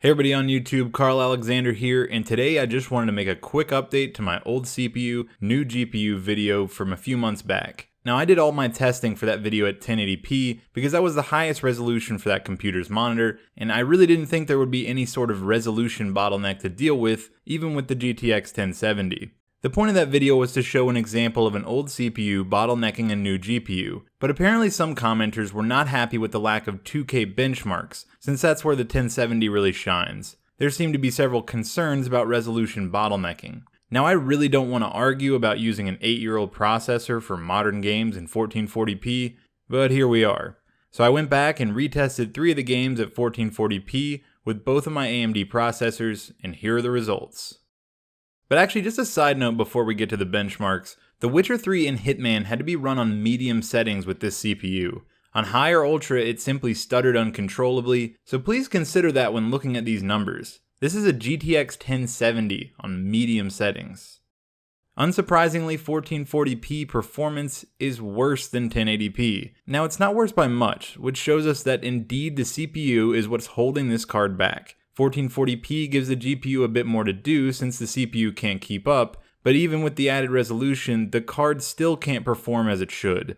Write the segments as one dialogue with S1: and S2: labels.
S1: Hey everybody on YouTube, Karl Alexander here, and today I just wanted to make a quick update to my old CPU, new GPU video from a few months back. Now I did all my testing for that video at 1080p because that was the highest resolution for that computer's monitor, and I really didn't think there would be any sort of resolution bottleneck to deal with, even with the GTX 1070. The point of that video was to show an example of an old CPU bottlenecking a new GPU, but apparently some commenters were not happy with the lack of 2K benchmarks, since that's where the 1070 really shines. There seemed to be several concerns about resolution bottlenecking. Now I really don't want to argue about using an 8-year-old processor for modern games in 1440p, but here we are. So I went back and retested 3 of the games at 1440p with both of my AMD processors, and here are the results. But actually, just a side note before we get to the benchmarks, The Witcher 3 and Hitman had to be run on medium settings with this CPU. On high or ultra, it simply stuttered uncontrollably, so please consider that when looking at these numbers. This is a GTX 1070 on medium settings. Unsurprisingly, 1440p performance is worse than 1080p. Now it's not worse by much, which shows us that indeed the CPU is what's holding this card back. 1440p gives the GPU a bit more to do since the CPU can't keep up, but even with the added resolution, the card still can't perform as it should.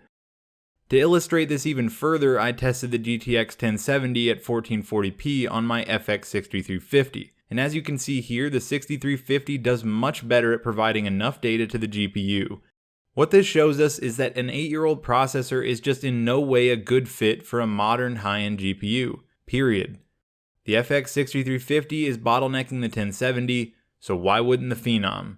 S1: To illustrate this even further, I tested the GTX 1070 at 1440p on my FX-6350, and as you can see here, the 6350 does much better at providing enough data to the GPU. What this shows us is that an 8-year-old processor is just in no way a good fit for a modern high-end GPU, period. The FX-6350 is bottlenecking the 1070, so why wouldn't the Phenom?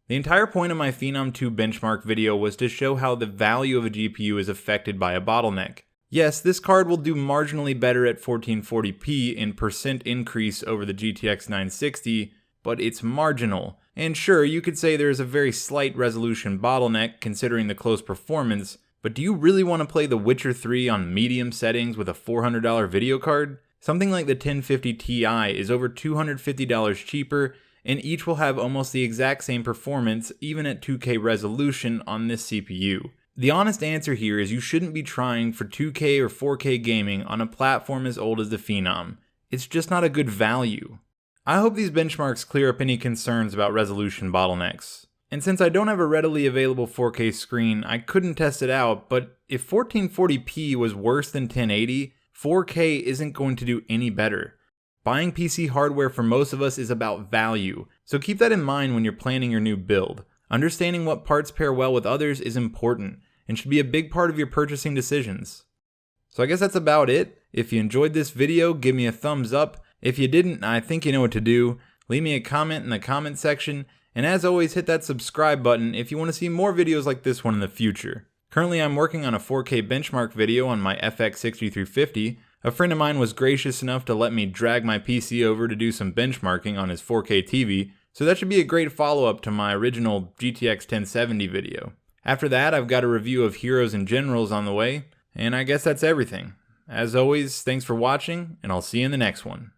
S1: The entire point of my Phenom 2 benchmark video was to show how the value of a GPU is affected by a bottleneck. Yes, this card will do marginally better at 1440p in percent increase over the GTX 960, but it's marginal. And sure, you could say there's a very slight resolution bottleneck considering the close performance, but do you really want to play The Witcher 3 on medium settings with a $400 video card? Something like the 1050 Ti is over $250 cheaper, and each will have almost the exact same performance even at 2K resolution on this CPU. The honest answer here is you shouldn't be trying for 2K or 4K gaming on a platform as old as the Phenom. It's just not a good value. I hope these benchmarks clear up any concerns about resolution bottlenecks. And since I don't have a readily available 4K screen, I couldn't test it out, but if 1440p was worse than 1080, 4K isn't going to do any better. Buying PC hardware for most of us is about value, so keep that in mind when you're planning your new build. Understanding what parts pair well with others is important, and should be a big part of your purchasing decisions. So I guess that's about it. If you enjoyed this video, give me a thumbs up. If you didn't, I think you know what to do. Leave me a comment in the comment section, and as always, hit that subscribe button if you want to see more videos like this one in the future. Currently, I'm working on a 4K benchmark video on my FX-6350. A friend of mine was gracious enough to let me drag my PC over to do some benchmarking on his 4K TV, so that should be a great follow-up to my original GTX 1070 video. After that, I've got a review of Heroes and Generals on the way, and I guess that's everything. As always, thanks for watching, and I'll see you in the next one.